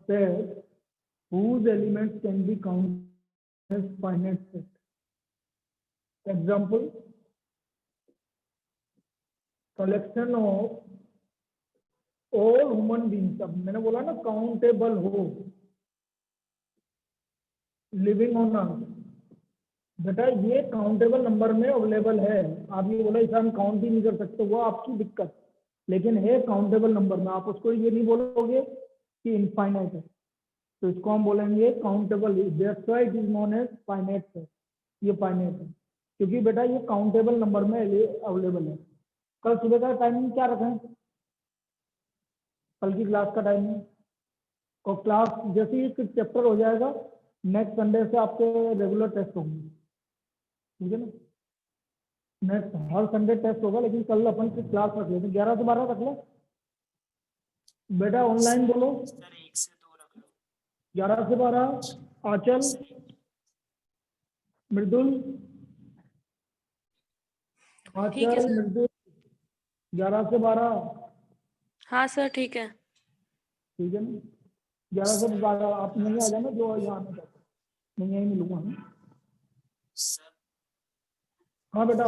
set whose elements can be counted as finite set. Example, collection of all human beings. अब मैंने बोला ना countable हो, living on अर्थ, बेटा ये काउंटेबल नंबर में अवेलेबल है। आप ये बोला इसे हम काउंट भी नहीं कर सकते, वो आपकी दिक्कत, लेकिन है काउंटेबल नंबर में। आप उसको ये नहीं बोलोगे कि इनफाइनाइट है, तो इसको हम बोलेंगे countable. That's why it is known as finite है। ये फाइनाइट है क्योंकि बेटा ये काउंटेबल नंबर में अवेलेबल है। कल सुबह का टाइमिंग क्या रखें? कल की क्लास का टाइमिंग, और क्लास जैसे ही चैप्टर हो जाएगा नेक्स्ट संडे से आपके रेगुलर टेस्ट होंगे, ठीक है ना? नेक्स्ट हर संडे टेस्ट होगा, लेकिन कल अपन की क्लास रख लेते 11 से 12 रख लो। बेटा ऑनलाइन बोलो 11 से 12। आंचल, मृदुल, आंचल, मृदुल 11 से 12। हाँ सर ठीक है। ठीक है ना? 11 से 12 आप नहीं आ जाना, जो यहाँ आना चाहते मैं यहीं मिलूंगा। हाँ बेटा,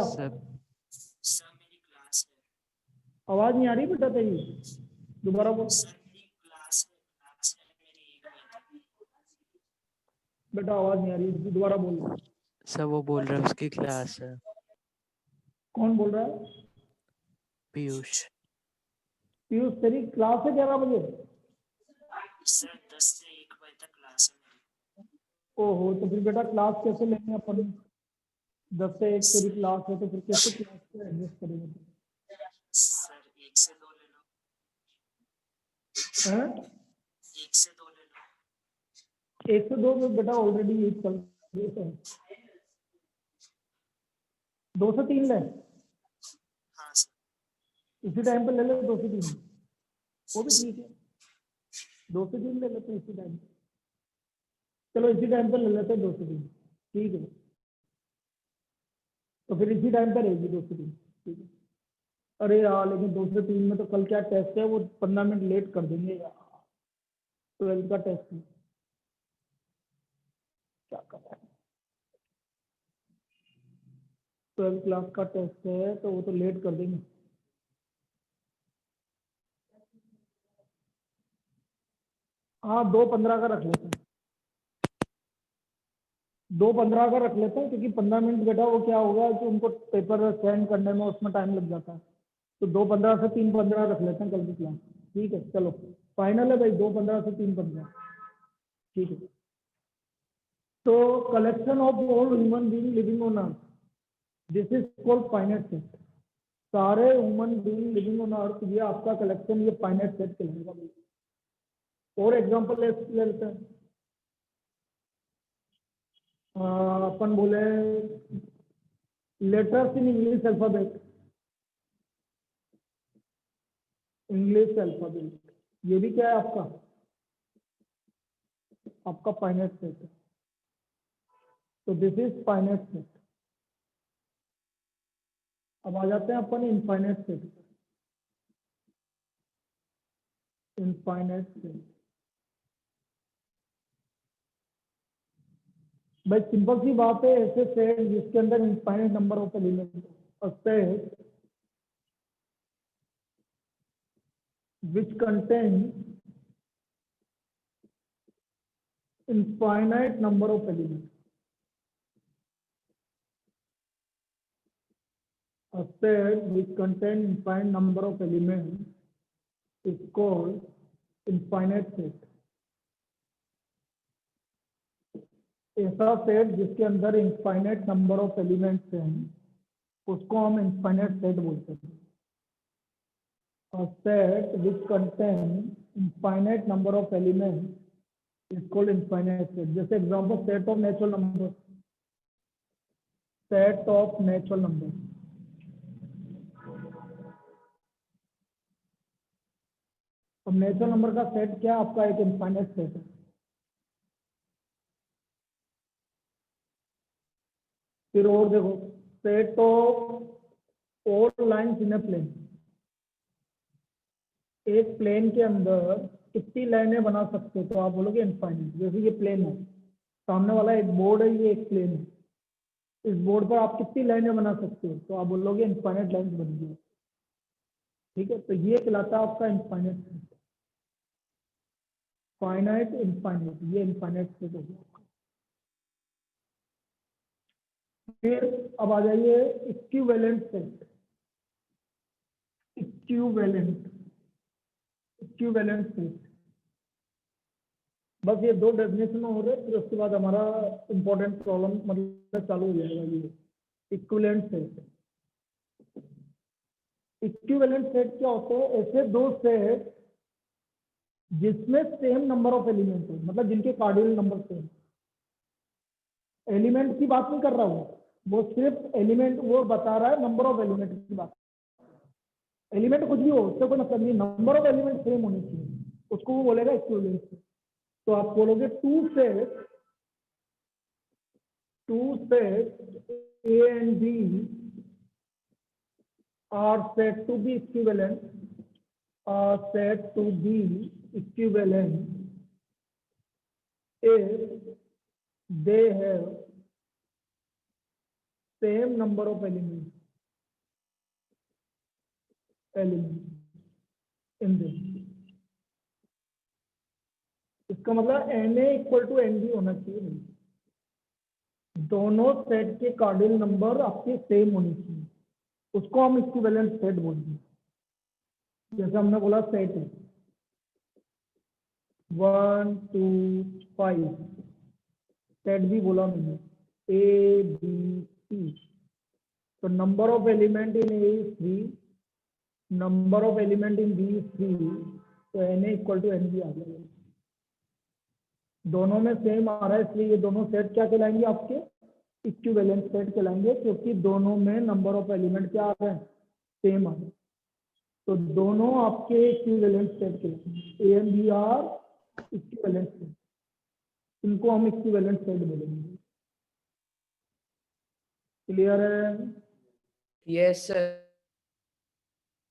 आवाज नहीं आ रही बेटा तेरी, दोबारा बोल। बेटा आवाज नहीं आ रही, दोबारा बोल। सर वो बोल रहा है उसकी क्लास है। कौन बोल रहा है? पीयूष। पीयूष तेरी क्लास है 11 बजे? सर 10 से 1 बजे तक क्लास है। ओहो, तो फिर बेटा क्लास कैसे लेंगे अपन? 10 से 1 तेरी क्लास है, तो फिर कैसे क्लास को एडजस्ट करेंगे? सर 1 से 2 ले लो। हैं? 1 से 2 ले लो। 1 से 2 में बेटा ऑलरेडी 1 चल रही है। 2 से 3 ले, हाँ सर। इसी टाइम पे ले ले 2 से 3, वो भी ठीक है। 2 से 3 ले लेते हैं इसी टाइम पे। चलो इसी टाइम पे ले लेते हैं 2 से 3, ठीक है? तो फिर इसी टाइम पे रहेगी 2 से 3, ठीक है? अरे यार लेकिन 2 से 3 में तो कल क्या टेस्ट है, वो 15 मिनट लेट कर देंगे यार, 12 का टेस्ट है, क्या कर रहा है? 12 क्लास का टेस्ट है तो वो तो लेट कर देंगे। हाँ 2:15 का रख लेते हैं, 2:15 का रख लेते हैं, क्योंकि 15 मिनट बेटा वो क्या होगा कि उनको पेपर सेंड करने में उसमें टाइम लग जाता है। तो 2:15 से 3:15 रख लेते हैं कल की क्लास, ठीक है? चलो फाइनल है भाई, 2:15 से 3:15, ठीक है? तो collection of all human being living on earth, this is called finite set. सारे human being living on earth, ये आपका कलेक्शन, ये फाइनाइट सेट कहलाएगा। और एग्जांपल ले लेते हैं। अपन बोले letters in English alphabet, English alphabet, ये भी क्या है आपका फाइनाइट सेट है। तो दिस इज फाइनाइट सेट। अब आ जाते हैं अपन इनफाइनाइट सेट पर। इनफाइनाइट सेट भाई सिंपल सी बात है, ऐसे सेट जिसके अंदर इनफाइनाइट नंबर ऑफ एलिमेंट हो, set which contain infinite number of elements. A set which contain infinite number of elements is called infinite set. ऐसा सेट जिसके अंदर इनफाइनाइट नंबर ऑफ एलिमेंट्स हैं उसको हम इनफाइनाइट सेट बोलते हैं। A set which contains infinite number of elements is called infinite set. जैसे example set of natural number, set of natural number. अब नेचुरल नंबर का सेट क्या आपका एक इनफाइनाइट सेट है। फिर और देखो, set of all lines in a plane, एक प्लेन के अंदर कितनी लाइनें बना सकते हो, तो आप बोलोगे इनफाइनाइट। जैसे ये प्लेन है, सामने वाला एक बोर्ड है, ये एक प्लेन है, इस बोर्ड पर आप कितनी लाइनें बना सकते हो, तो आप बोलोगे इनफाइनाइट लाइन्स बन गई। ठीक है, तो ये कहलाता है आपका इनफाइनाइट सेट। फाइनाइट इनफाइनाइट, ये इनफाइनाइट सेट हो गया। फिर अब आ जाइए इक्विवेलेंट सेट। इक्विवेलेंट सेट, बस ये दो डेफिनेशन हो रहे, फिर उसके बाद हमारा इंपॉर्टेंट प्रॉब्लम मतलब चालू हो जाएगा। ये इक्विवेलेंट सेट। इक्विवेलेंट सेट क्या होते हैं? ऐसे दो सेट जिसमें सेम नंबर ऑफ एलिमेंट है, मतलब जिनके कार्डिनल नंबर सेम। एलिमेंट की बात नहीं कर रहा वो सिर्फ एलिमेंट, वो बता रहा है नंबर ऑफ एलिमेंट की बात। एलिमेंट कुछ भी हो, उससे कोई मतलब नहीं, नंबर ऑफ एलिमेंट सेम होने चाहिए, उसको वो बोलेगा इक्विवेलेंट सेट। तो आप बोलोगे two set A and B are said to be equivalent, if they have same number of elements in them। इसका मतलब Na इक्वल टू Nb होना चाहिए, दोनों सेट के कार्डिनल नंबर आपके सेम होने चाहिए, उसको हम इक्विवेलेंट सेट बोलते हैं। जैसे हमने बोला सेट है 1 2 5, सेट भी बोला मैंने A B C, तो number of element in A is 3, number of element in B is 3, तो Na इक्वल टू Nb आ जाएगा। दोनों में सेम आ रहा है, इसलिए ये दोनों सेट क्या कहलाएंगे? आपके इक्विवेलेंट सेट कहलाएंगे, क्योंकि दोनों में नंबर ऑफ एलिमेंट क्या आ रहे हैं? सेम आ रहे हैं, तो दोनों आपके इक्विवेलेंट सेट कहलाएंगे। A and B are equivalent set, इनको हम इक्विवेलेंट सेट बोलेंगे। क्लियर है? Yes sir.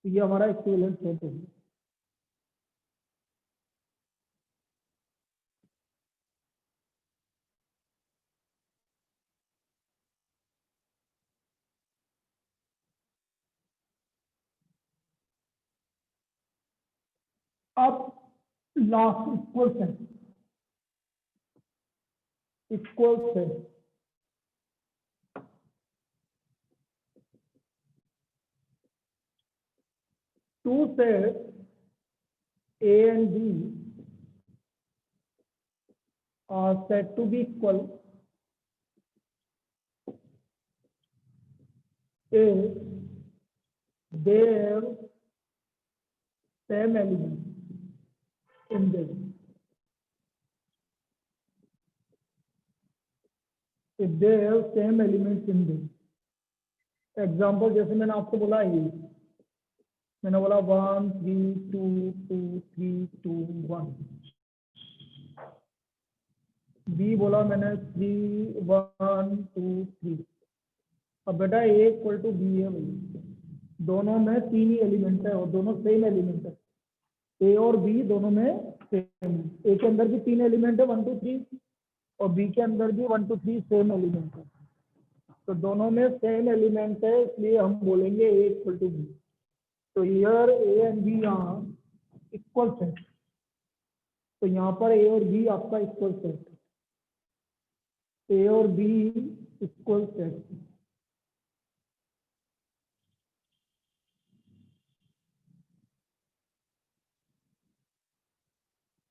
ये हमारा इक्विवेलेंट सेट है। अब last equal set. Two set A and B are said to be equal if they have same elements in them। If they have same elements in them, example जैसे मैंने आपको बोला है, मैंने बोला 1 3 2 2 3 2 1, बी बोला मैंने 3 1 2 3। अब बेटा A इक्वल टू बी है भाई, दोनों में तीन ही एलिमेंट है और दोनों सेम एलिमेंट है। A और B दोनों में सेम है, A के अंदर भी तीन एलिमेंट है 1 2 3, और B के अंदर भी 1 2 3 सेम एलिमेंट है, तो दोनों में सेम एलिमेंट है, इसलिए हम बोलेंगे A इक्वल टू बी। तो here A and B are equal set, तो यहाँ पर A और B आपका इक्वल सेट, A और B equal set.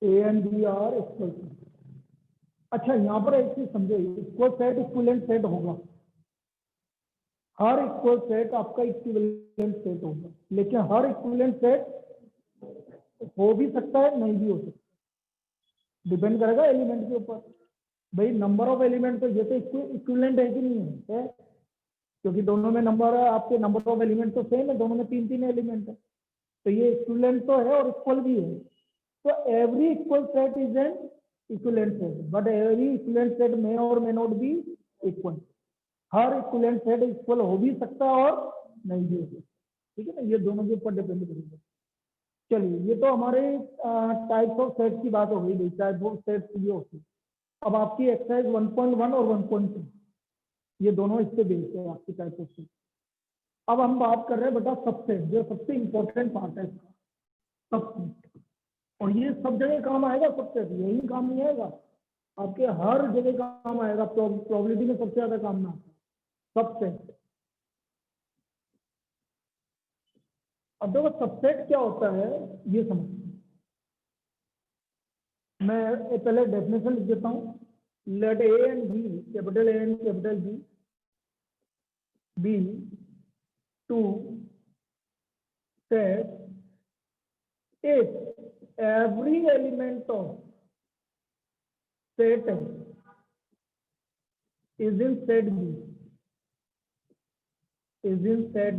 A and B are equal set. अच्छा, यहाँ पर एक चीज समझो, इक्वल सेट इक्विवेलेंट सेट होगा, हर इक्वल सेट आपका इक्विवेलेंट सेट होगा, लेकिन हर इक्विवेलेंट सेट हो भी सकता है, नहीं भी हो सकता, डिपेंड करेगा एलिमेंट के ऊपर। भाई नंबर ऑफ एलिमेंट तो ये तो इक्विवेलेंट है कि नहीं है? क्योंकि दोनों में नंबर, आपके नंबर ऑफ एलिमेंट तो सेम है, दोनों में तीन तीन एलिमेंट है, तो ये इक्विवेलेंट तो है और इक्वल भी है। तो every equal set is an equivalent set, but every equivalent set may or may not be equal. हर इक्विवेलेंट सेट इक्वल हो भी सकता है और नहीं भी हो सकता, ठीक है ना? ये दोनों के ऊपर डिपेंड करेगा। चलिए, ये तो हमारे टाइप्स ऑफ सेट की बात हो गई भाई, टाइप ऑफ सेट ये होती है। अब आपकी एक्सरसाइज 1.1 और 1.2 ये दोनों इससे बेस्ड है आपकी टाइप ऑफ सेट। अब हम बात कर रहे हैं बेटा सबसेट, जो सबसे इंपॉर्टेंट पार्ट है इसका, सबसेट। और ये सब जगह काम आएगा सबसेट, यही काम नहीं आएगा, आपके हर जगह काम आएगा, प्रोबेबिलिटी में सबसे ज्यादा काम में आता है सबसेट। अब देखो सबसेट क्या होता है ये समझते हैं। मैं पहले डेफिनेशन लिख देता हूं। Let A and B, capital A and capital B two set if every element of set is in set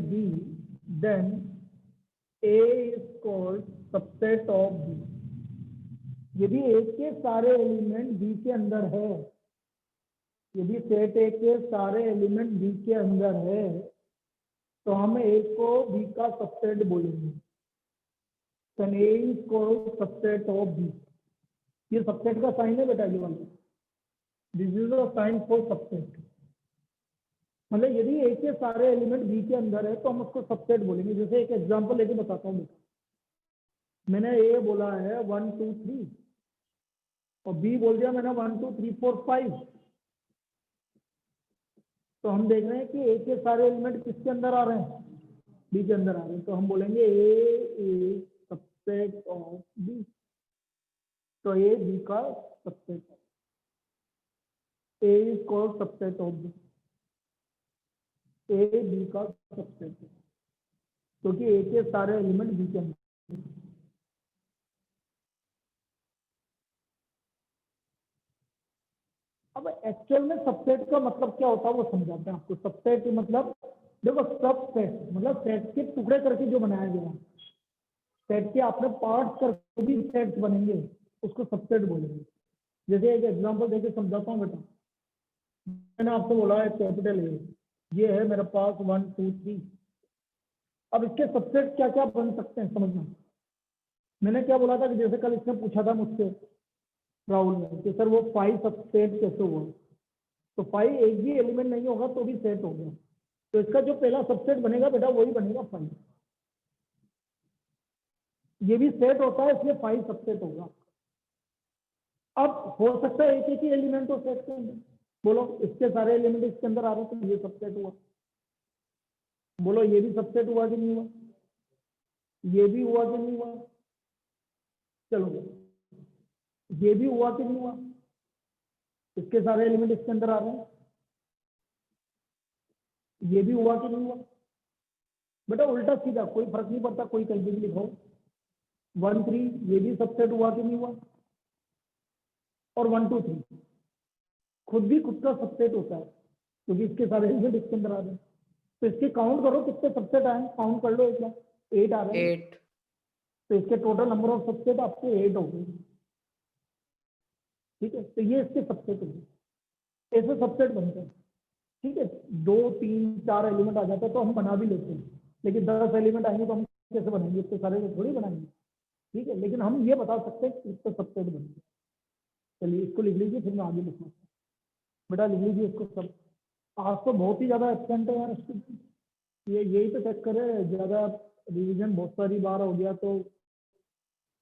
B, then A is called subset of B. यदि A के सारे एलिमेंट B के अंदर है, यदि सेट A के सारे element B के अंदर है, तो हम A को B का सबसेट बोलेंगे। then A is called subset of B. ये सबसेट का साइन है बेटा, ये वाला, this is a sign for subset. मतलब यदि A के सारे एलिमेंट B के अंदर है तो हम उसको सबसेट बोलेंगे। जैसे एक एग्जांपल लेके बताता हूँ बेटा, मैंने A बोला है 1 2 3 और B बोल दिया मैंने 1 2 3 4 5, तो हम देख रहे हैं कि A के सारे एलिमेंट किसके अंदर आ रहे हैं, B के अंदर आ रहे हैं, तो हम बोलेंगे A is subset of B। तो A B का सबसेट है, A is called subset of B, A B का सबसेट है, क्योंकि A के सारे एलिमेंट B के अंदर। अब एक्चुअल में सबसेट का मतलब क्या होता है वो समझाते हैं आपको। सबसेट मतलब देखो, सबसेट मतलब सेट के टुकड़े करके जो बनाया गया, सेट के आपने पार्ट करके भी सेट बनेंगे, उसको सबसेट बोलेंगे। जैसे एक एग्जांपल देके समझाता हूँ बेटा, मैंने आपको बोला है कैपिटल ए, ये है मेरे पास 1 2 3। अब इसके सबसेट क्या क्या बन सकते हैं समझना। मैंने क्या बोला था कि जैसे कल इसने पूछा था मुझसे राहुल ने कि सर वो 5 सबसेट कैसे हुआ, तो 5 एक भी एलिमेंट नहीं होगा तो भी सेट हो गया, तो इसका जो पहला सबसेट बनेगा बेटा वही बनेगा 5। ये भी सेट होता है इसलिए 5 सबसेट होगा। अब हो सकता है एक ही एलिमेंट हो सेट के अंदर, बोलो इसके सारे एलिमेंट इसके अंदर आ रहे हैं तो ये सबसेट हुआ। बोलो ये भी सबसेट हुआ कि नहीं हुआ, ये भी हुआ कि नहीं हुआ, चलो ये भी हुआ कि नहीं हुआ, इसके सारे एलिमेंट इसके अंदर आ रहे हैं, ये भी हुआ कि नहीं हुआ। बेटा उल्टा सीधा कोई फर्क नहीं पड़ता, कोई कहीं भी लिखो। 1 3 ये भी सबसेट हुआ कि नहीं हुआ, और 1 2 3 खुद भी खुद का सबसेट होता है क्योंकि इसके सारे एलिमेंट इसके अंदर आ रहे हैं। तो इसके काउंट करो कितने सबसेट आए, काउंट कर लो, एक बार 8 आ रहे हैं, 8 तो इसके टोटल नंबर ऑफ सबसेट आपके 8 हो गए। ठीक है, तो ये इसके सबसेट हो गए, ऐसे सबसेट बनते हैं। ठीक है, 2 3 4 एलिमेंट आ जाता है तो हम बना भी लेते हैं, लेकिन 10 एलिमेंट आएंगे तो हम कैसे बनाएंगे, इसके सारे थोड़ी बनाएंगे। ठीक है, लेकिन हम ये बता सकते हैं कि इसका सबसेट बनेंगे। चलिए इसको लिख लीजिए, फिर मैं आगे लिखूंगा। बेटा लिख लीजिए इसको सब। आज तो बहुत ही ज्यादा एब्सेंट है यार इसकी, ये यही तो चक्कर है, ज्यादा रिवीजन बहुत सारी बार हो गया तो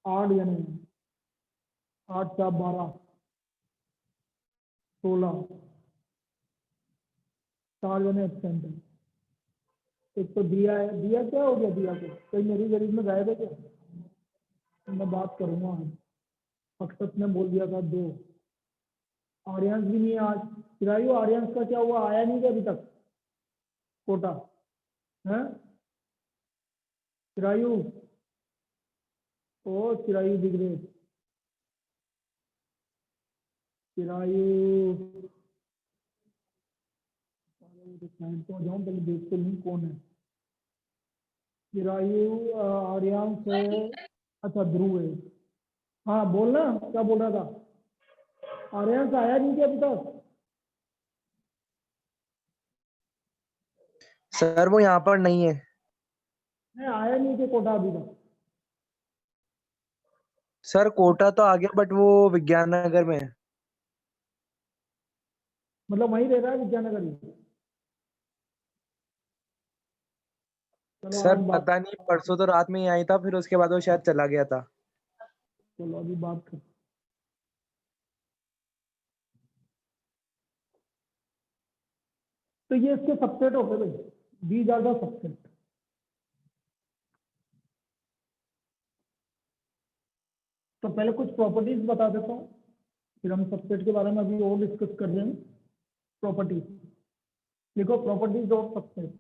8 यानी 8 4 12 16 4 जने एब्सेंट है। एक तो दिया है, दिया क्या हो गया, दिया को कहीं मेरी गरीब में गायब है क्या, मैं बात करूंगा आज। अक्षत ने बोल दिया था 2, आर्यांश भी नहीं है आज। चिरायु आर्यांश का क्या हुआ, आया नहीं क्या अभी तक कोटा है, चिरायु, ओ चिरायु दिख रहे, चिरायु तो जाऊं पहले देखते नहीं कौन है। चिरायु आर्यांश है, अच्छा ध्रुव है। हाँ बोलना क्या बोल रहा था, आर्यांश आया नहीं क्या अभी तक, सर वो यहाँ पर नहीं है। नहीं आया नहीं क्या कोटा अभी तक, सर कोटा तो आ गया बट वो विज्ञान नगर में है। मतलब वहीं रह रहा है विद्यानगर में? चलो सर आज बात, पता नहीं, परसों तो रात में ही आई था, फिर उसके बाद वो शायद चला गया था। चलो अभी बात कर। तो ये इसके सबसेट होते भाई, दीज आर द सबसेट। तो पहले कुछ प्रॉपर्टीज बता देता हूँ, फिर हम सबसेट के बारे में अभी और डिस्कस कर रहे हैं। प्रॉपर्टीज देखो, properties of subset,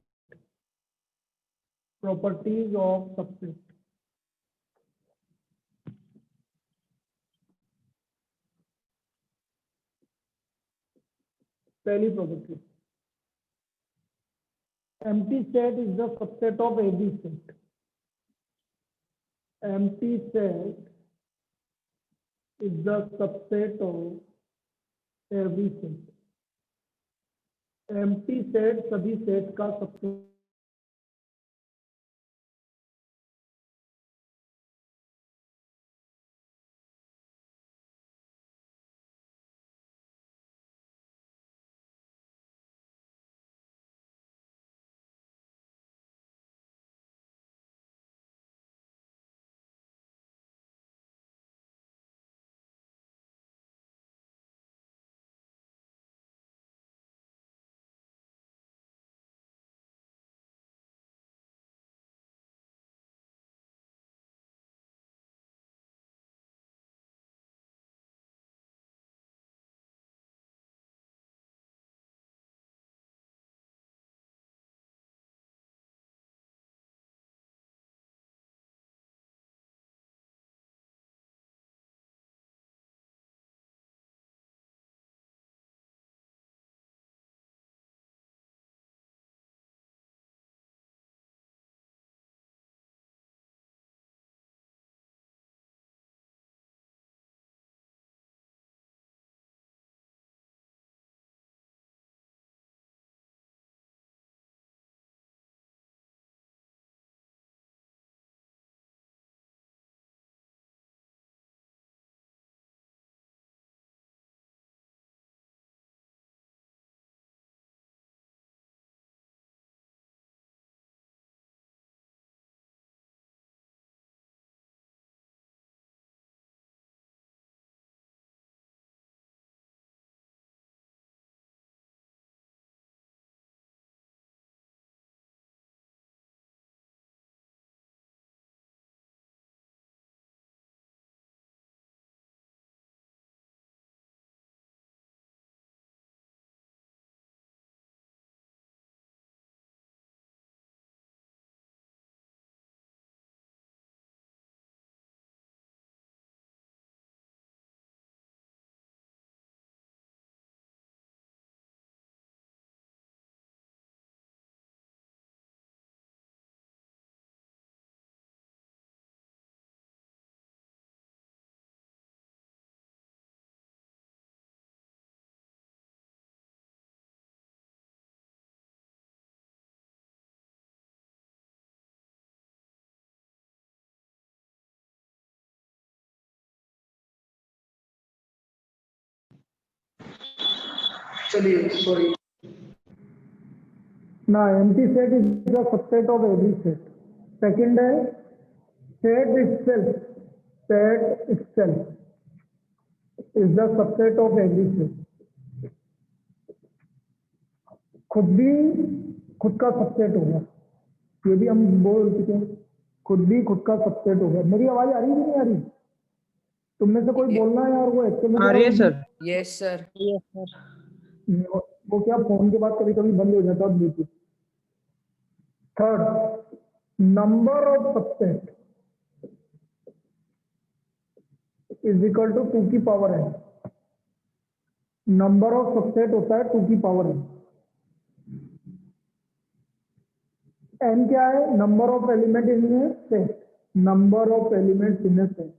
properties of subset. पहली property, empty set is the subset of every set. Empty set is the subset of every set. Empty set सभी सेट का सबसेट। चलिए सॉरी ना, empty set is the subset of every set. Second है set itself, set itself is the subset of every set. खुद भी खुद का subset होगा, ये भी हम बोल चुके हैं, खुद भी खुद का सबसेट होगा। मेरी आवाज आ रही है कि नहीं आ रही? तुम में से कोई बोलना है यार, वो एक्चुअल में आ रही है सर। Yes, sir. वो क्या फोन के बाद कभी कभी बंद हो जाता है Bluetooth. Third, number of subset is equal to 2 की power n। Number of subset होता है 2 की पावर n। n क्या है? Number of element in a set, number of element in a set.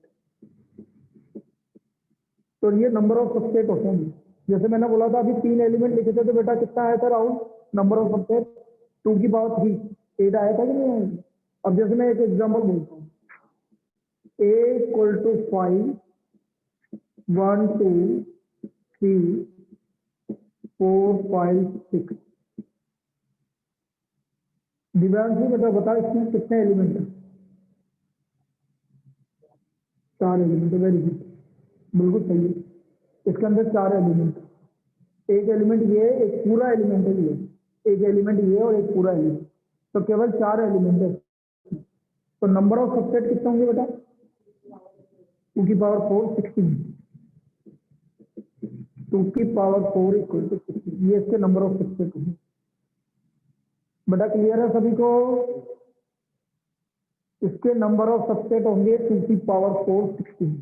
तो ये नंबर ऑफ सबसेट होते हैं। जैसे मैंने बोला था अभी 3 एलिमेंट लिखे थे, तो बेटा कितना आया था राहुल? नंबर ऑफ सबसेट 2 की पावर 3, 8 आया था कि नहीं आया? अब जैसे मैं एक एग्जांपल बोलता हूँ, A equal to 5, 1 2 3 4 5 6। दिव्यांशु बेटा बता इसमें कितने एलिमेंट है? 4 एलिमेंट। वेरी गुड, बिल्कुल सही है। इसके अंदर 4 एलिमेंट, एक एलिमेंट ये, एक पूरा एलिमेंट है ये, एक एलिमेंट ये और एक पूरा एलिमेंट, तो केवल 4 एलिमेंट है। तो नंबर ऑफ सबसेट कितने होंगे बेटा? 2 की पावर 4 16। 2 की पावर 4 इक्वल टू 16, ये इसके नंबर ऑफ सबसेट होंगे। बेटा क्लियर है सभी को? इसके नंबर ऑफ सबसेट होंगे 2 की पावर 4 16।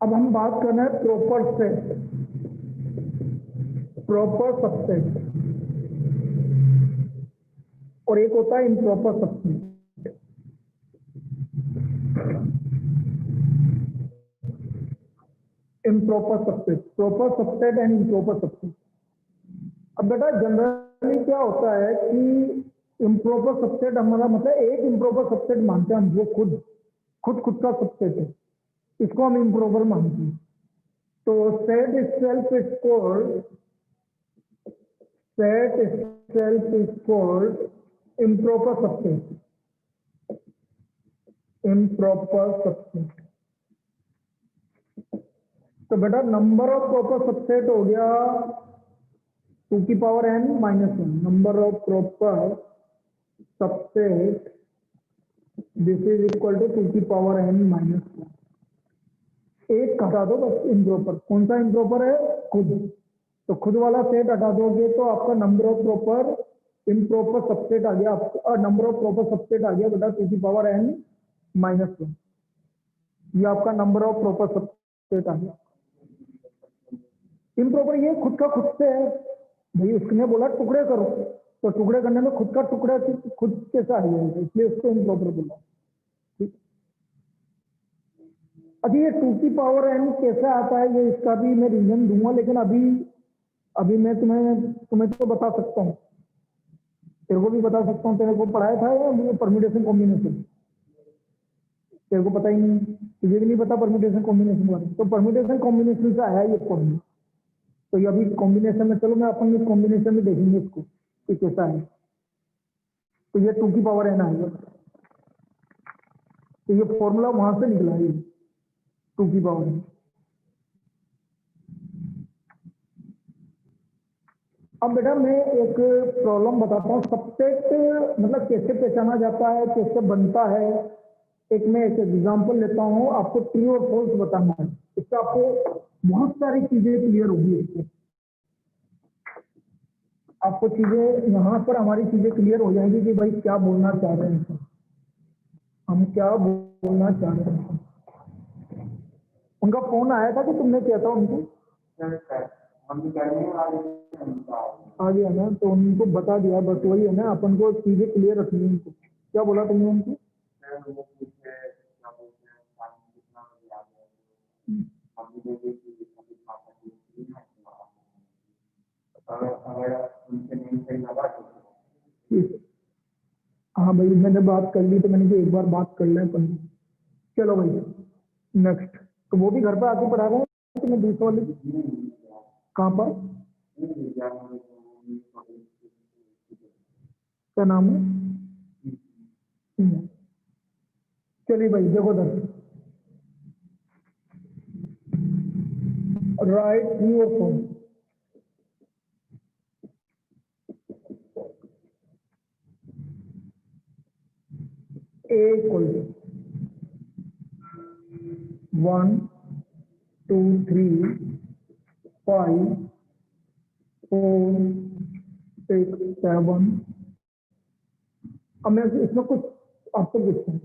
अब हम बात करना है प्रॉपर सेट, प्रॉपर सबसेट, और एक होता है improper subset. Improper subset, proper subset and improper subset. अब बेटा जनरली क्या होता है कि इम्प्रॉपर सबसेट हमारा मतलब एक इम्प्रॉपर सबसेट मानते हैं हम, वो खुद का सबसेट है, इसको हम इम्प्रॉपर मानते हैं। तो set itself is called improper subset, improper subset। तो बेटा नंबर ऑफ प्रॉपर सबसेट हो गया 2 की power n minus 1, number of proper subset this is equal to 2 की पावर n माइनस 1। एक हटा दो बस इम्प्रॉपर। कौन सा इम्प्रॉपर है? खुद। तो खुद वाला सेट हटा दोगे तो आपका number of proper improper subset आ गया, आपका नंबर ऑफ प्रॉपर सबसेट आ गया बेटा 2 की पावर n माइनस 1। ये आपका नंबर ऑफ प्रॉपर सबसेट आ गया। इम्प्रॉपर ये खुद का खुद से है भाई, उसने बोला टुकड़े करो, तो टुकड़े करने में खुद का टुकड़ा खुद कैसा आ जाएगा, इसलिए उसको इम्प्रॉपर बोला। ठीक, अभी ये 2 की पावर n कैसे आता है, ये इसका भी मैं रीजन दूंगा, लेकिन अभी मैं तुम्हें तो बता सकता हूँ, तेरे को भी बता सकता हूँ। तेरे को पढ़ाया था या परम्यूटेशन कॉम्बिनेशन? तेरे को पता ही नहीं, तुझे भी नहीं पता परम्यूटेशन कॉम्बिनेशन बारे में। तो परम्यूटेशन कॉम्बिनेशन से आया ये फॉर्मूला। तो ये अभी कॉम्बिनेशन में, चलो मैं अपन कॉम्बिनेशन में देखेंगे इसको कि कैसा है। तो ये 2 की पावर n आएगा, तो ये फॉर्मूला वहां से निकला है 2 की पावर n। अब बेटा मैं एक प्रॉब्लम बताता हूँ, सबसेट मतलब कैसे पहचाना जाता है, कैसे बनता है। एक मैं एक एग्जांपल लेता हूँ, आपको ट्रू और फॉल्स बताना है, इससे आपको बहुत सारी चीजें क्लियर होगी। इससे आपको चीजें यहाँ पर हमारी चीजें क्लियर हो जाएंगी कि भाई क्या बोलना चाह रहे हैं, हम क्या बोलना चाह रहे हैं। उनका फोन आया था कि तुमने किया था उनको? आ गया ना, तो उनको बता दिया, बस वही है ना, अपन को चीजें क्लियर रखनी है उनको। क्या बोला तुमने उनको? हाँ भाई, मैंने बात कर ली, तो मैंने कहा एक बार बात कर लें अपन। चलो भाई नेक्स्ट। तो वो भी घर पे आके पढ़ा रहे हैं कि मैं दूसरा वाले? कहाँ पर? क्या नाम है? चलिए भाई देखो दर, राइट ट्रू और फॉल्स। A equal to 1 2 3 5 4 6 7। अब मैं इसमें कुछ आपको पूछता हूँ,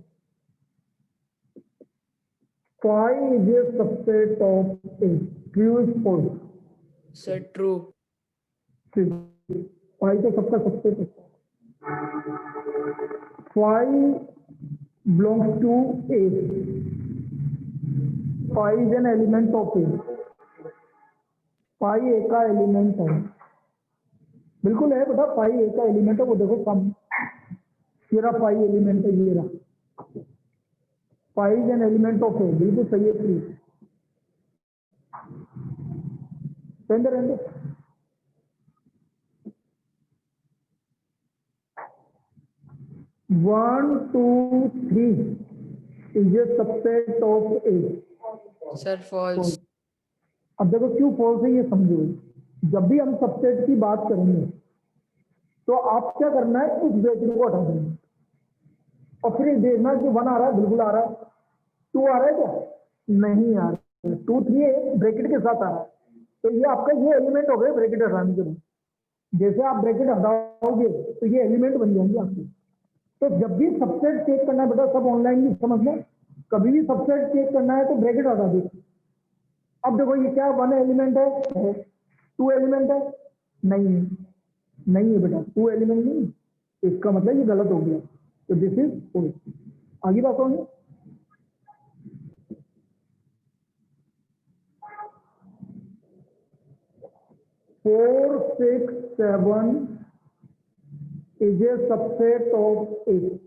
5 is a subset of A, true is false? Sir, true. 5 तो सबका सबसेट है। 5 belongs to A. 5 is an element of A. 5 A का एलिमेंट है, बिल्कुल है बेटा, फाइव ए का एलिमेंट है, वो देखो कम, ये रहा फाइव एलिमेंट है, ये रहा फाइव एन एलिमेंट ऑफ ए, बिल्कुल सही है। थ्री रहने 1 2 3 is a subset of A. Sir, false. अब देखो क्यों फॉल्स है ये समझो। जब भी हम सबसेट की बात करेंगे तो आप क्या करना है, उस ब्रैकेट को हटा देंगे और फिर देखना कि 1 आ रहा है, बिल्कुल आ रहा है, 2 आ रहा है क्या, नहीं आ रहा है, 2 3 ब्रैकेट के साथ आ रहा है, तो ये आपका ये एलिमेंट हो गए ब्रैकेट हटाने के बाद। जैसे आप ब्रैकेट हटाओगे तो ये एलिमेंट बन जाएंगे आपके। तो जब भी सबसेट चेक करना है बेटा, सब ऑनलाइन भी समझ लो, कभी भी सबसेट चेक करना है तो ब्रैकेट हटा दो। अब देखो ये क्या 1 एलिमेंट है, 2 एलिमेंट है, नहीं है बेटा, 2 एलिमेंट नहीं, इसका मतलब ये गलत हो गया, तो दिस इज फॉल्स। आगे बात होगी। Four six seven is a subset of A.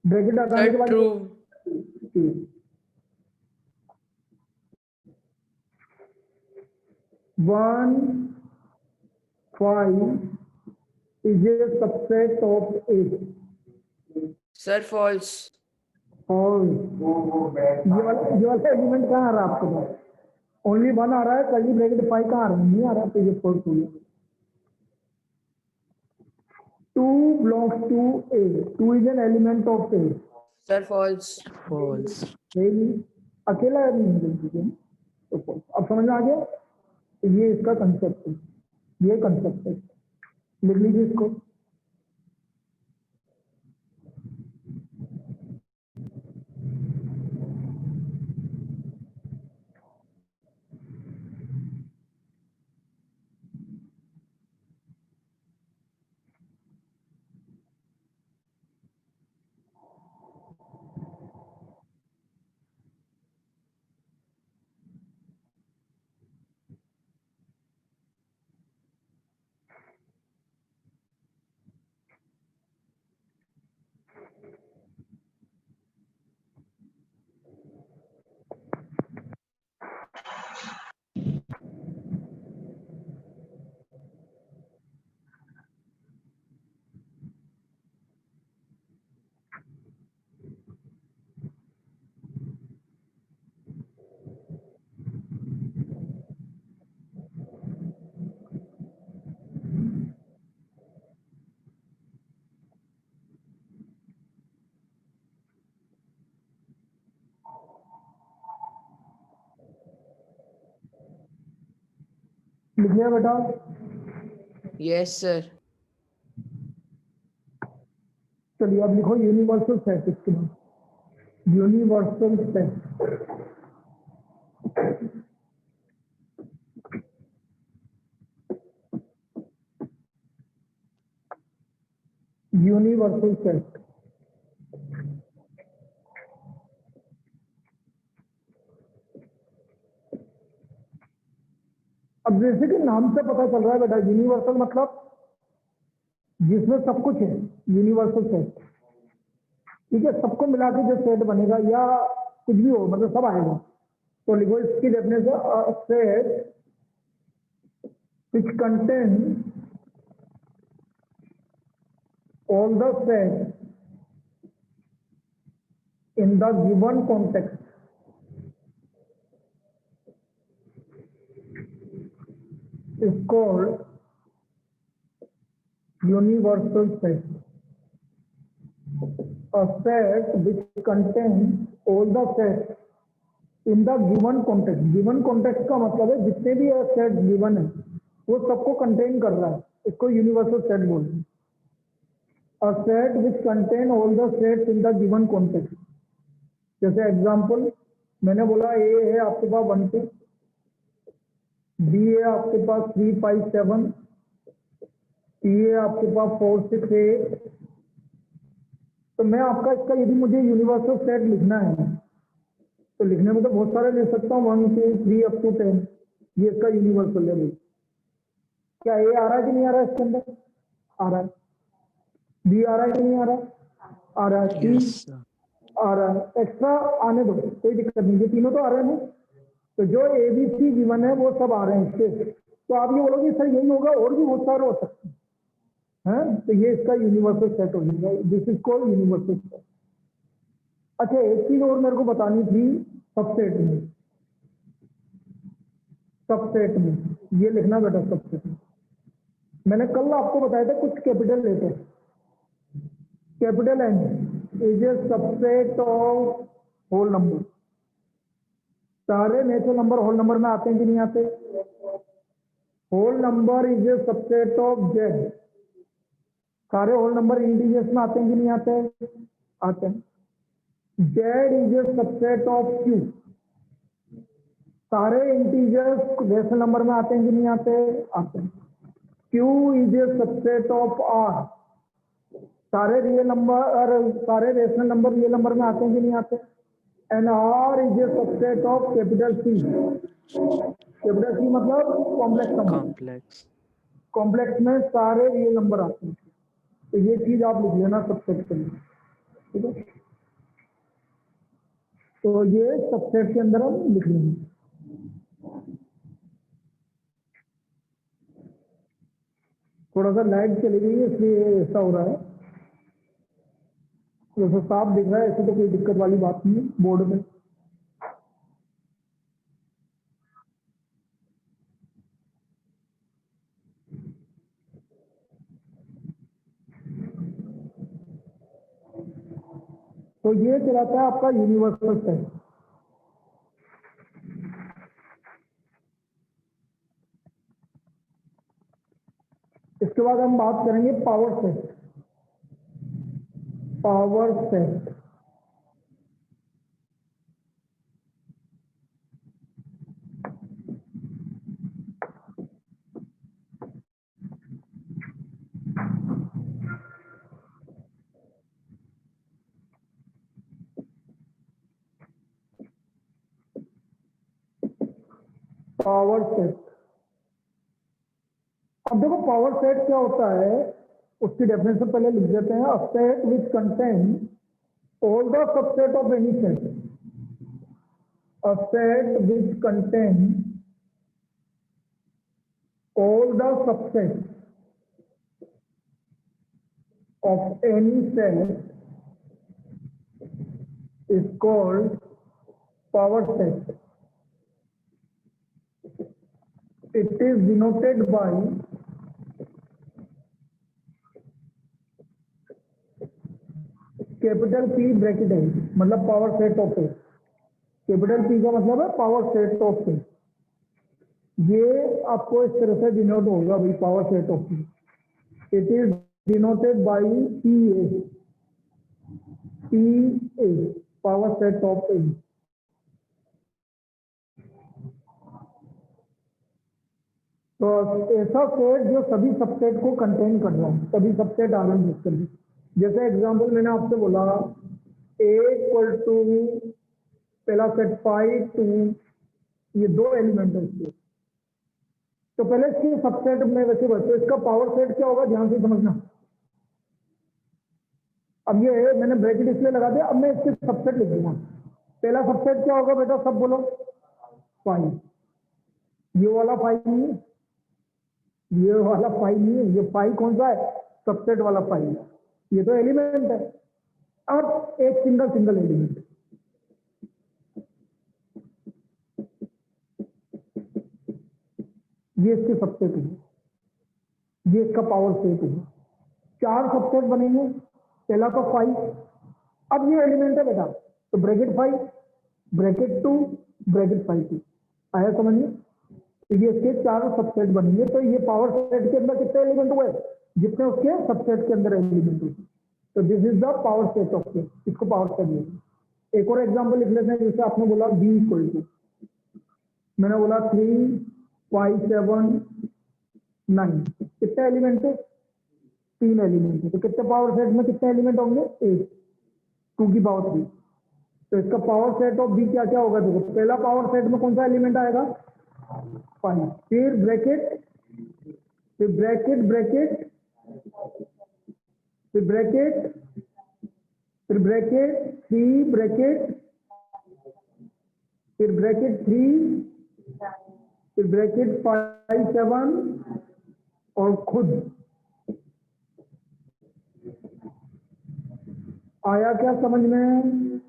Bracket हटाने के Sir, बाद true. 1 5 is a subset of A. Sir, false. और ये वाला एलिमेंट कहाँ आ रहा है आपके पास, ओनली 1 आ रहा है, कर्ली ब्रैकेट 5 कहाँ आ रहा है, नहीं आ रहा, तो ये फॉल्स हो गया। 2 belongs to A. 2 is an element of A. Sir, false. false, नहीं, अकेला एलिमेंट है, तो false। अब समझ में आ गया, तो ये इसका कंसेप्ट है, ये कंसेप्ट है, लिख लीजिए इसको। लिख लिया बेटा। Yes, sir. चलिए अब लिखो यूनिवर्सल सेट, इसके बाद यूनिवर्सल सेट। यूनिवर्सल सेट अब जैसे कि नाम से पता चल रहा है बेटा, यूनिवर्सल मतलब जिसमें सब कुछ है, यूनिवर्सल सेट, ठीक है, सबको मिला के जो सेट बनेगा या कुछ भी हो, मतलब सब आएगा। तो लिखो इसकी definition, set which contain all the sets in the given context is called universal set. A set which contains all the sets in the given context. Given context का मतलब है जितने भी सेट given है वो सबको कंटेन कर रहा है, इसको यूनिवर्सल सेट बोलते हैं। A set which contain all the sets in the given context. जैसे एग्जांपल मैंने बोला ए है आपके पास 1 2, बी है आपके पास 3 5 7, सी है आपके पास 4 6 8। तो मैं आपका इसका यदि मुझे यूनिवर्सल सेट लिखना है तो लिखने में तो बहुत सारे ले सकता हूँ, 1 2 3 अप टू 10, ये इसका यूनिवर्सल है। क्या ए आ रहा है कि नहीं आ रहा है इसके अंदर? आ रहा है। बी आ रहा है कि नहीं आ रहा है? आ रहा है। सी Yes, sir. आ रहा है। एक्स्ट्रा आने दो, कोई दिक्कत नहीं, ये तीनों तो आ रहे हैं। तो जो ए बी सी गिवन है वो सब आ रहे हैं इसके। तो आप ये बोलोगे सर यही होगा, और भी बहुत सारे हो सकते हैं, तो ये इसका यूनिवर्सल सेट हो जाएगा। This is called universal set. अच्छा, एक चीज और मेरे को बतानी थी सबसेट में। सबसेट में ये लिखना बेटा, सबसेट में मैंने कल आपको बताया था कुछ capital letter. Capital N is a subset of whole number. सारे नेचुरल नंबर होल नंबर में आते हैं कि नहीं आते? Whole number is a subset of Z. सारे होल नंबर इंटीजर्स में आते हैं कि नहीं आते? आते हैं। Z is a subset of Q. सारे इंटीजर्स रेशनल नंबर में आते हैं कि नहीं आते? आते हैं। Q is a subset of R. सारे रियल नंबर, सारे रेशनल नंबर रियल नंबर में आते हैं कि नहीं आते? And R is a subset of capital C. Capital C मतलब कॉम्प्लेक्स नंबर। Complex. कॉम्प्लेक्स में सारे रियल नंबर आते हैं। तो ये चीज आप लिख लेना सबसेट के लिए, ठीक है? तो ये सबसेट के अंदर हम लिख लेंगे। थोड़ा सा लाइट चली गई है इसलिए ऐसा हो रहा है। जैसे साफ दिख रहा है ऐसे तो कोई दिक्कत वाली बात नहीं है बोर्ड में। तो ये कहलाता है आपका यूनिवर्सल सेट। इसके बाद हम बात करेंगे power set. Power set power set. अब देखो पावर सेट क्या होता है, उसकी डेफिनेशन पहले लिख देते हैं। A set which contain all the subset of any set. A set which contain all the subset of any set is called power set. It is denoted by capital P bracket है, मतलब power set of A. Capital P का मतलब है power set of ए। ये आपको इस तरह से डिनोट होगा भाई, power set of A. It is denoted by PA, PA, power set of A। तो ऐसा सेट जो सभी सबसेट को कंटेन कर रहा है, सभी सबसेट आ रहे हैं इसके लिए। जैसे एग्जांपल मैंने आपसे बोला A इक्वल टू पहला सेट 5 2, ये दो एलिमेंट है इसके। तो पहले इसके सबसेट में वैसे बच्चों इसका पावर सेट क्या होगा ध्यान से समझना। अब ये मैंने ब्रैकेट इसलिए लगा दिया, अब मैं इसके सबसेट लिख दूंगा। पहला सबसेट क्या होगा बेटा, सब बोलो। 5। ये वाला 5 नहीं है, ये वाला 5 नहीं है, ये 5 कौन सा है, सबसेट वाला 5 है। ये तो एलिमेंट है। अब एक सिंगल एलिमेंट, ये इसके सबसेट है, ये इसका पावर सेट है। 4 सबसेट बनेंगे, पहला तो 5। अब ये एलिमेंट है बेटा, तो ब्रैकेट 5 ब्रैकेट 2 ब्रैकेट 5 आया समझ में? तो ये इसके 4 सबसेट बनेंगे। तो ये पावर सेट के अंदर कितने एलिमेंट हुए, जितने उसके सबसेट के अंदर एलिमेंट हुए। तो this is the power set of A, इसको पावर सेट लेंगे। एक और एग्जांपल लिख लेते हैं। जैसे आपने बोला बी इक्वल टू, मैंने बोला 3 5 7 9, कितने एलिमेंट है, 3 एलिमेंट है। तो कितने पावर सेट में कितने एलिमेंट होंगे, 8, 2 की पावर 3। तो इसका पावर सेट ऑफ बी क्या क्या होगा, देखो पहला पावर सेट में कौन सा एलिमेंट आएगा, 5, फिर ब्रैकेट फिर ब्रैकेट ब्रैकेट, फिर ब्रैकेट, फिर ब्रैकेट 3 ब्रैकेट, फिर ब्रैकेट 3, फिर ब्रैकेट 5 7 और खुद। आया क्या समझ में?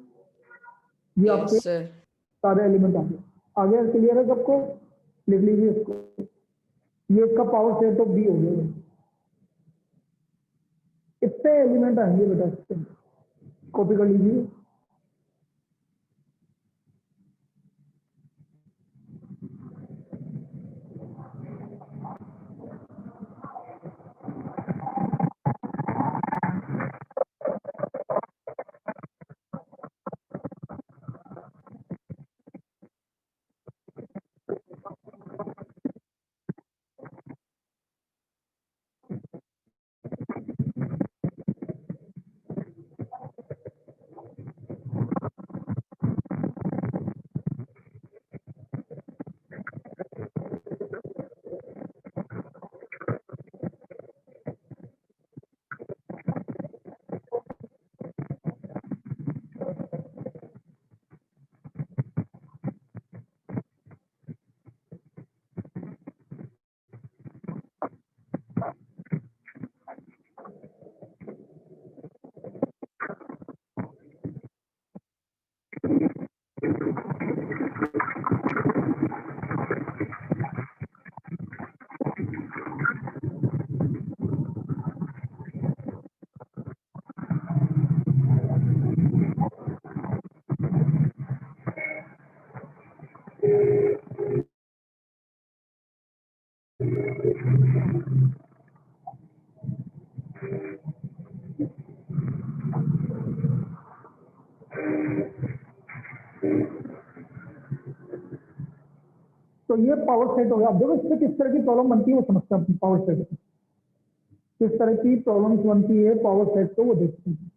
ये आपके Yes, sir. सारे एलिमेंट आ गए। आगे क्लियर है सबको? लिख लीजिए इसको। ये इसका पावर सेट ऑफ बी हो गया। इतने एलिमेंट आएंगे बेटा इसके, कॉपी कर लीजिए। तो ये पावर सेट हो गया। अब देखो इससे किस तरह की प्रॉब्लम बनती है वो समझते हैं। पावर सेट किस तरह की प्रॉब्लम्स बनती है पावर सेट को वो देखते हैं।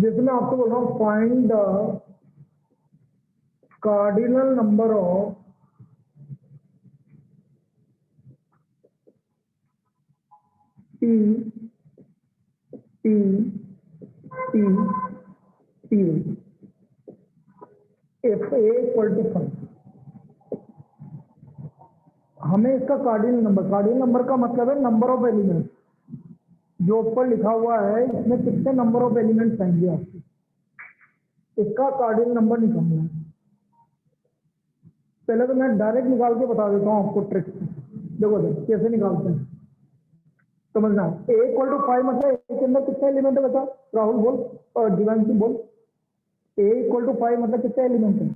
जैसे मैं आपको बोल रहा हूँ find the cardinal number of T T T T F A equal to 5। हमें इसका कार्डिनल नंबर का मतलब है नंबर ऑफ एलिमेंट्स। जो ऊपर लिखा हुआ है इसमें कितने नंबर ऑफ एलिमेंट्स आएंगे आपके, इसका कार्डिनल नंबर निकालना है। पहले तो मैं डायरेक्ट निकाल के बता देता हूँ आपको ट्रिक। देखो कैसे निकालते हैं समझना। ए इक्वल टू 5 मतलब ए के अंदर कितने एलिमेंट है बता? राहुल बोल और दिवांशी बोल। ए इक्वल टू 5 मतलब कितने एलिमेंट है?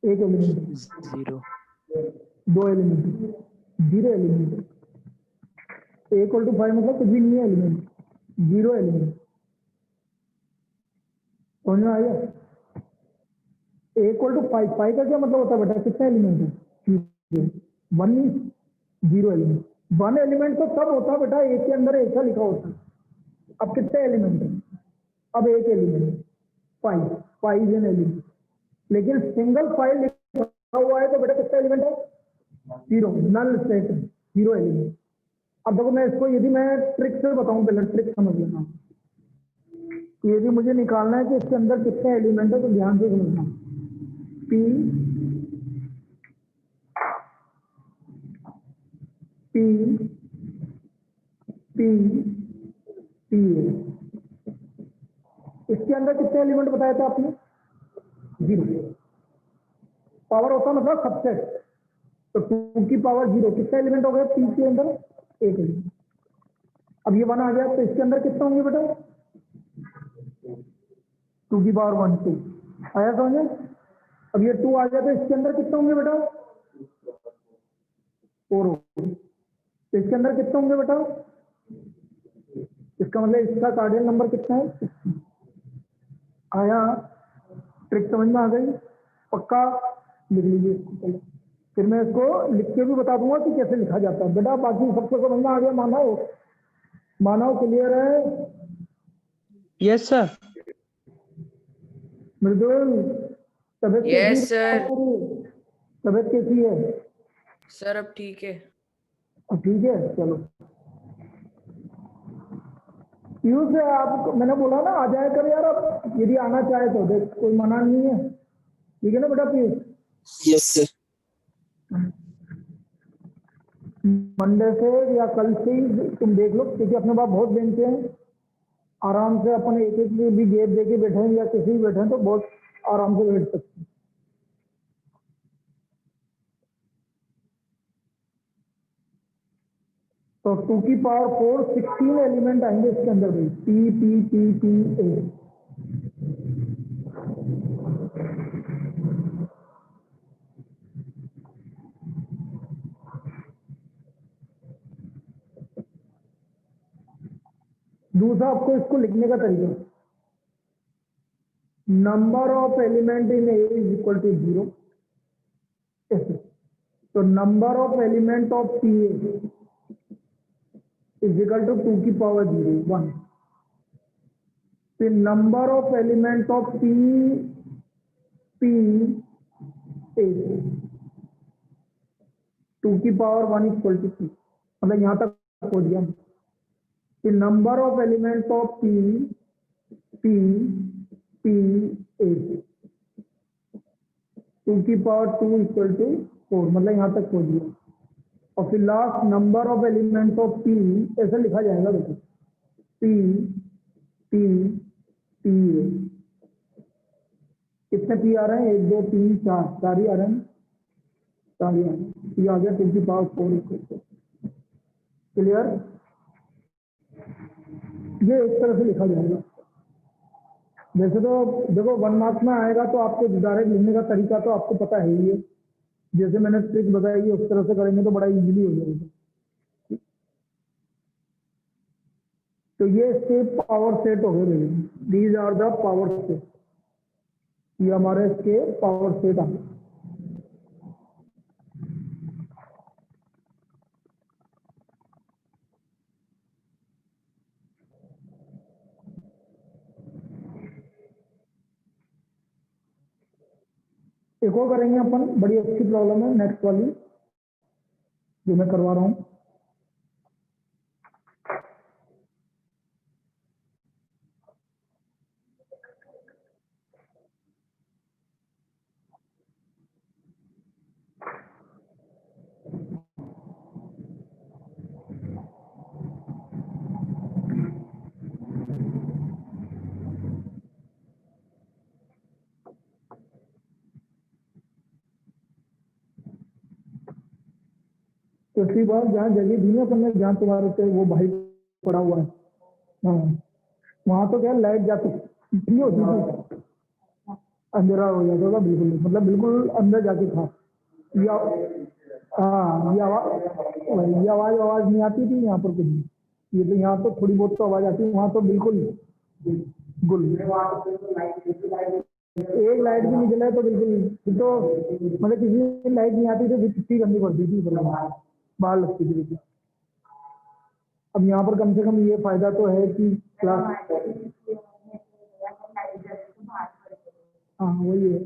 एक एलिमेंट, 0 दो element, 0 element. A equal to 5 मतलब कुछ भी नहीं है एलिमेंट, 0 एलिमेंट। समझ में आया? ए इक्वल टू 5, 5 का क्या मतलब होता है बेटा? कितने एलिमेंट है? 1 मीन 0 एलिमेंट। 1 एलिमेंट तो तब होता है बेटा ए के अंदर ऐसा लिखा होता है। अब कितने एलिमेंट है? अब एक एलिमेंट 5 इज एन एलिमेंट, लेकिन सिंगल 5 लिखा हुआ है तो बेटा कितने एलिमेंट है? 0, नल सेट 0 एलिमेंट। अब देखो मैं इसको यदि मैं ट्रिक से बताऊं, पहले ट्रिक समझ लेना। यदि मुझे निकालना है कि इसके अंदर कितने एलिमेंट है तो ध्यान से समझना। पी पी पी पी इसके अंदर कितने एलिमेंट बताया था आपने? 0। पावर होता मतलब सबसेट, तो 2 की पावर 0 कितने एलिमेंट हो गए? पी के अंदर एक एलिमेंट। अब ये 1 आ गया तो इसके अंदर कितने होंगे बेटा? 2 की पावर 1 2 आया समझ में? अब ये 2 आ गया तो इसके अंदर कितने होंगे बेटा? 4 होंगे। तो इसके अंदर कितने होंगे बेटा? इसका मतलब इसका कार्डियल नंबर कितना है? 60। आया? ट्रिक समझ में आ गई? पक्का लिख लीजिए इसको। चलो फिर मैं इसको लिख के भी बता दूंगा कि कैसे लिखा जाता है बेटा। बाकी सबको समझ में आ गया? मानव क्लियर है? Yes sir. मृदुल तबियत Yes, कैसी है? sir. तबियत कैसी है? सर अब ठीक है। अब ठीक है। चलो पीयूष से आप, मैंने बोला ना आ जाया कर यार, अब यदि आना चाहे तो देख, कोई मना नहीं है। ठीक है ना बेटा पीयूष? Yes sir. मंडे से या कल से ही तुम देख लो, क्योंकि अपने पास बहुत बेंचे हैं। आराम से अपन एक एक भी गेप दे के बैठे हैं या किसी भी बैठे हैं तो बहुत आराम से बैठ सकते हैं। तो 2 की पावर 4 16 एलिमेंट आएंगे इसके अंदर भाई। P P P P A. दूसरा आपको इसको लिखने का तरीका, number of element in A is equal to 0। तो number of element of P A is equal to 2 की पावर 0 1। फिर number of element of P P A 2 की पावर 1 इक्वल टू 2। मतलब यहां तक हो गया। फिर number of element of P P P A 2 की पावर 2 इक्वल टू 4। मतलब यहां तक हो गया। और फिर last number of element of P ऐसा लिखा जाएगा देखो, पी पी पी ए। कितने पी आ रहे हैं? 1 2 3 4 4 ही आ रहे हैं। 4 ही आ रहे हैं। ये आ गया 2 की पावर 4 इक्वल टू। क्लियर? ये इस तरह से लिखा जाएगा। वैसे तो देखो 1 मार्क्स में आएगा तो आपको डायरेक्ट लिखने का तरीका तो आपको पता है ही है। जैसे मैंने ट्रिक बताई है उस तरह से करेंगे तो बड़ा इजीली हो जाएगा। तो ये इसके पावर सेट हो गए। These are the power set. ये हमारे इसके पावर सेट आ गए। एक और करेंगे अपन, बड़ी अच्छी प्रॉब्लम है नेक्स्ट वाली जो मैं करवा रहा हूं। दूसरी बार जहाँ जगह दी ना तुमने, जहाँ तुम्हारे से वो भाई पड़ा हुआ है, हाँ वहां तो क्या लाइट जाती इतनी होती थी, अंधेरा हो जाता था बिल्कुल। मतलब बिल्कुल अंदर जाके था। या हाँ ये आवाज नहीं आती थी यहाँ पर कुछ भी। ये तो यहाँ तो थोड़ी बहुत तो आवाज आती है, वहां तो बिल्कुल गुल। एक लाइट भी नहीं जला तो बिल्कुल, तो मतलब किसी लाइट नहीं आती तो कितनी करनी पड़ती थी, बाहर लगती थी। अब यहाँ पर कम से कम ये फायदा तो है कि क्लास, हाँ वही है।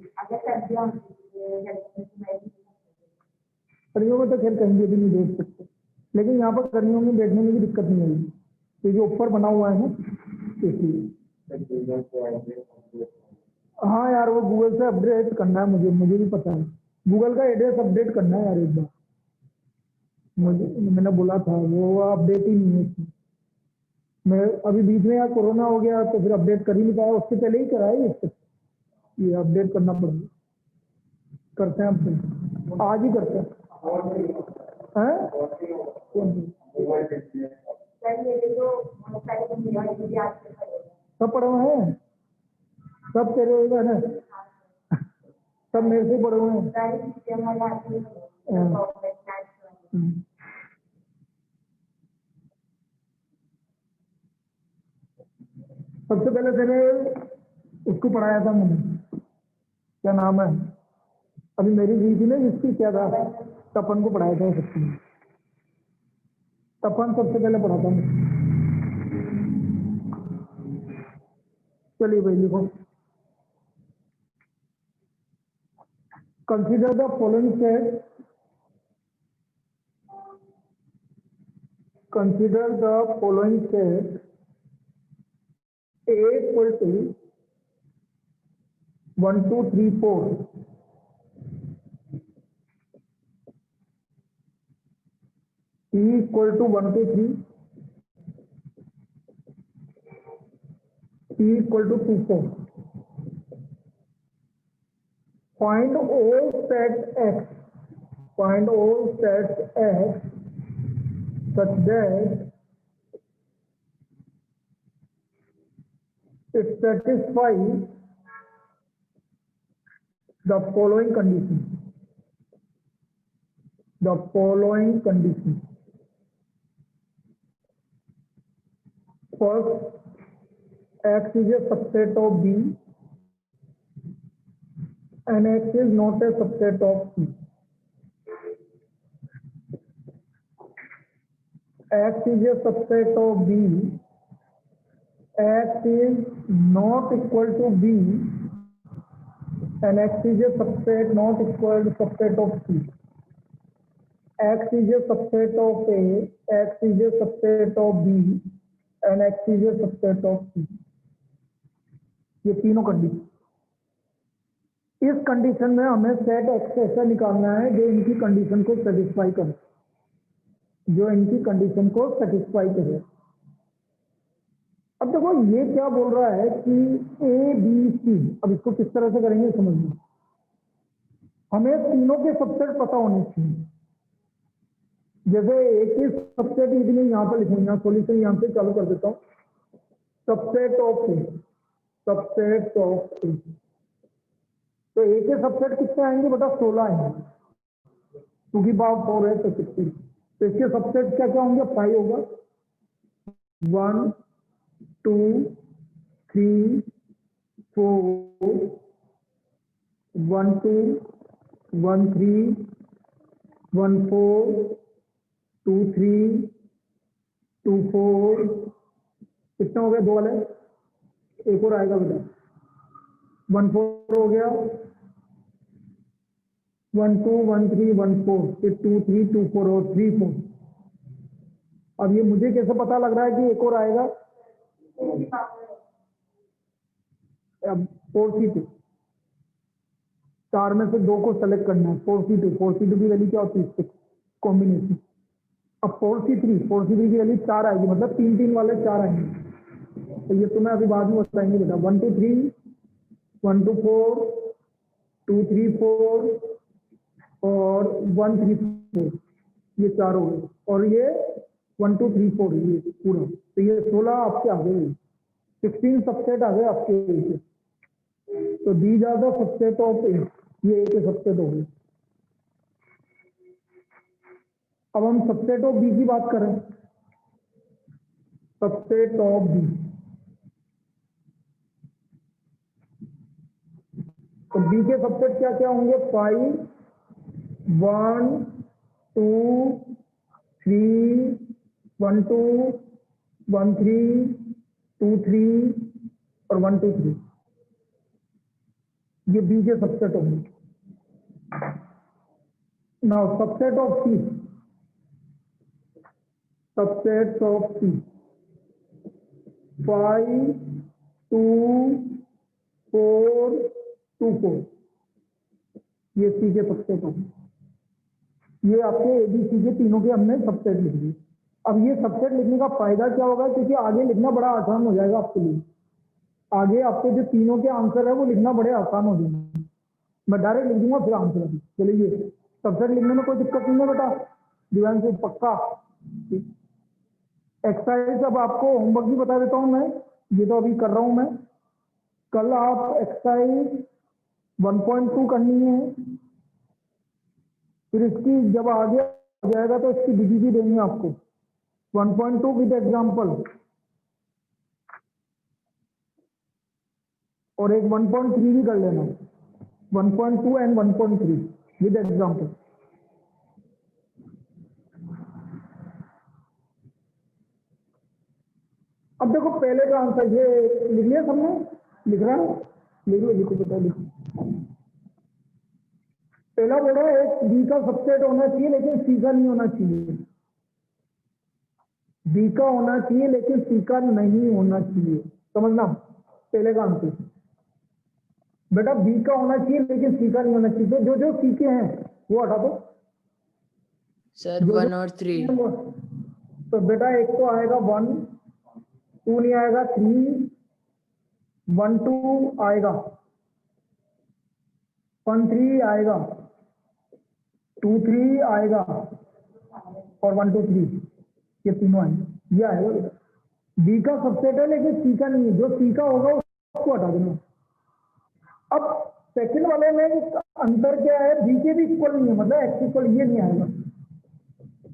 सर्दियों में तो खैर कहीं भी नहीं देख सकते, लेकिन यहाँ पर गर्मियों में बैठने में भी दिक्कत नहीं आएगी क्योंकि ऊपर बना हुआ है ना, इसलिए। हाँ यार वो गूगल से अपडेट करना है, मुझे भी पता है। गूगल का एड्रेस अपडेट करना है यार एक बार, मैंने बोला था, वो अपडेट ही नहीं है इसमें। मैं अभी बीच में यार कोरोना हो गया तो फिर अपडेट कर ही नहीं पाया, उससे पहले ही कराया ये अपडेट करना पड़ेगा। करते हैं अपडेट, आज ही करते हैं। सब पढ़ा हुआ है। सब तेरे होगा ना, सब मेरे से पढ़े हुए हैं। हम्म। सबसे पहले तेरे उसको पढ़ाया था मैंने, क्या नाम है, अभी मेरी हुई थी ना इसकी, क्या था, तपन को पढ़ाया था सबसे, तपन सबसे पहले पढ़ा था मैं। चलिए भाई लिखो, consider the following set, consider the following set A equal to 1 2 3 4, E equal to 1 2 3, P equal to 2 4. Find all sets X, find all sets X such that it satisfies the following conditions. The following conditions. First, X is a subset of B and X is not a subset of C. X is a subset of B, X is not equal to B, and X is a subset not equal to subset of C. X is a subset of A, X is a subset of B, and X is a subset of C. ये तीनों condition, इस condition में हमें set X ऐसा निकालना है जो इनकी कंडीशन को सेटिस्फाई करे, जो इनकी कंडीशन को सेटिस्फाई करे। अब देखो ये क्या बोल रहा है कि ए बी सी, अब इसको किस तरह से करेंगे समझिए, हमें तीनों के सबसेट पता होने चाहिए। जैसे ए के सबसेट इसलिए यहाँ पर लिखेंगे, सॉल्यूशन यहाँ से चालू कर देता हूँ, subset of A, subset of A, तो ए के सबसेट कितने आएंगे बेटा, 16 आएंगे, क्योंकि बाप 4 है तो 16, तो इसके सबसेट क्या क्या होंगे, 5 होगा, 1 2 3 4 1 2 1 3 1 4 2 3 2 4, कितना हो गया, 2 वाले, एक और आएगा बेटा, 1 4 हो गया, 1 2 1 3 1 4, फिर 2 3 2 4 और 3 4। अब ये मुझे कैसे पता लग रहा है कि एक और आएगा, अब 4C2, 4 में से 2 को सेलेक्ट करना है, 4C2 की वैल्यू क्या होती है, 6 कॉम्बिनेशन। अब 4C3 की वैल्यू 4 आएगी, मतलब 3 3 वाले 4 आएंगे, तो ये तुम्हें अभी बाद में बताएंगे बेटा, 1 2 3 1 2 4 2 3 4 और 1 3 4, ये 4 हो गए, और ये 1 2 3 4 ये पूरा, तो ये 16 आपके आ गए, 16 सबसेट आ गए आपके, तो दी ज्यादा सबसेट ऑफ ए, ये ए के सबसेट हो गए। अब हम सबसेट ऑफ बी की बात करें, सबसेट ऑफ बी, तो बी के सबसेट क्या क्या होंगे, 5 1 2 3 1 2 1 3 2 3 और 1 2 3, ये बी के सबसेट होंगे। Now subset of C, subset of C, 5 2 4 2 4, ये सी के सबसेट होंगे। ये आपके एबीसी के तीनों के हमने सबसेट लिख दिए। अब ये सबसेट लिखने का फायदा क्या होगा, क्योंकि आगे लिखना बड़ा आसान हो जाएगा आपके लिए, आगे आपको जो तीनों के आंसर है वो लिखना बड़े आसान हो जाएंगे, मैं डायरेक्ट लिख दूंगा फिर आंसर अभी। चलिए सबसेट लिखने में कोई दिक्कत नहीं है बेटा, दीवान से पक्का। एक्सरसाइज अब आपको होमवर्क भी बता देता हूँ मैं, ये तो अभी कर रहा हूँ मैं, कल आप एक्सरसाइज 1.2 करनी है, फिर इसकी जब आगे आ जाएगा तो इसकी बीजीपी देंगे आपको 1.2 विद एग्जाम्पल, और एक 1.3 भी कर लेना, 1.2 एंड 1.3 विद एग्जाम्पल। अब देखो पहले का आंसर ये लिख लिया सबने, लिख रहा है, लिखो बेटा लिखो। पहला बोल रहा है एक बी का सबसेट होना चाहिए लेकिन सी का नहीं होना चाहिए, बी का होना चाहिए लेकिन सी का नहीं होना चाहिए, समझना पहले का आंसर। बेटा बी का होना चाहिए लेकिन सी का नहीं होना चाहिए, तो जो जो सी के हैं वो हटा दो सर 1 और 3। तो बेटा एक तो आएगा 1, 2 नहीं आएगा, 3, 1 2 आएगा, 1 3 आएगा, 2 3 आएगा, और 1 2 3 ये तीनों आएंगे, ये आएगा बेटा। बी का सबसेट है लेकिन सी का नहीं है, जो सी का होगा उसको हटा देना। अब सेकंड वाले में अंतर क्या है, बी के भी इक्वल नहीं है, मतलब एक्स इक्वल ये नहीं आएगा,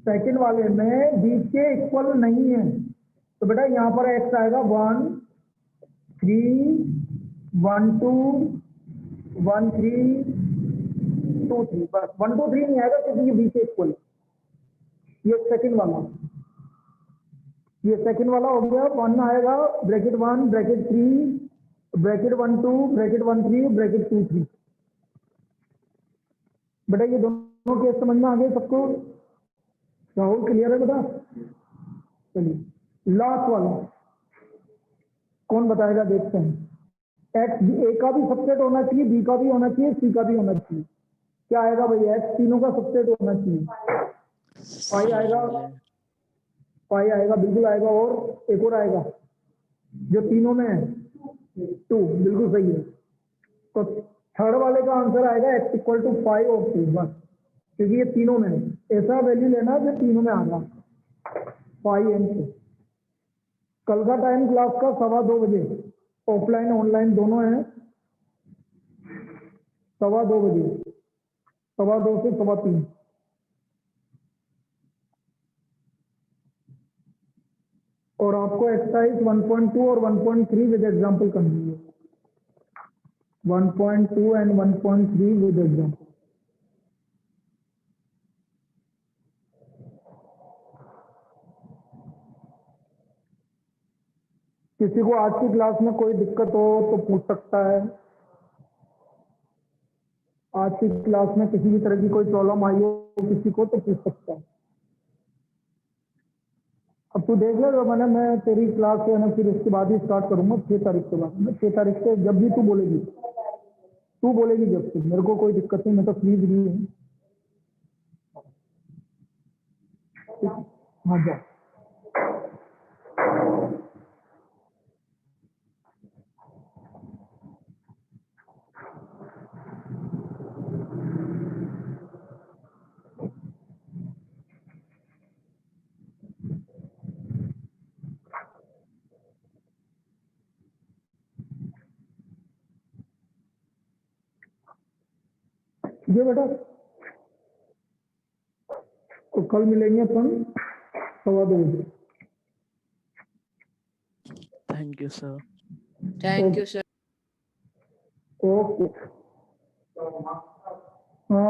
सेकंड वाले में बी के इक्वल नहीं है, तो बेटा यहाँ पर एक्स आएगा 1 3 1 2 1 3 2 3, बस 1 2 3 नहीं आएगा क्योंकि ये बी के इक्वल है। ये सेकंड वाला, ये सेकंड वाला हो गया, 1 आएगा bracket 1 bracket 3 bracket 1 2 bracket 1 3 bracket 2 3। बेटा ये दोनों केस समझ में आ गए सबको, राहुल क्लियर है बेटा? चलिए लास्ट वाला कौन बताएगा, देखते हैं। एक्स ए का भी सबसेट होना चाहिए, बी का भी होना चाहिए, सी का भी होना चाहिए। क्या आएगा भाई, एक्स तीनों का सबसेट होना चाहिए, पाई आएगा, पाई आएगा बिल्कुल आएगा, और एक और आएगा जो तीनों में है 2, बिल्कुल सही है। तो थर्ड वाले का आंसर आएगा एक्स इक्वल टू 5 और 2, बस क्योंकि ये तीनों में है, ऐसा वैल्यू लेना जो तीनों में आ रहा 5 एंड 2। कल का टाइम क्लास का 2:15 बजे, ऑफलाइन ऑनलाइन दोनों है, 2:15 बजे, 2:15 से 3:15। और आपको एक्सरसाइज 1.2 और 1.3 विद एग्जाम्पल करनी है, 1.2 एंड 1.3 विद एग्जाम्पल। किसी को आज की क्लास में कोई दिक्कत हो तो पूछ सकता है, आज की क्लास में किसी भी तरह की कोई प्रॉब्लम आई हो किसी को तो पूछ सकता है। अब तू देख ले, मैं तेरी क्लास है ना, फिर उसके बाद ही स्टार्ट करूंगा 6 तारीख के बाद। 6 तारीख से जब भी तू बोलेगी जब से, मेरे को कोई दिक्कत नहीं, मैं तो फ्री भी हूँ। हाँ जा, ये बेटा तो कल मिलेंगे अपन 2:15 बजे। Thank you sir. Thank you sir. Okay हाँ।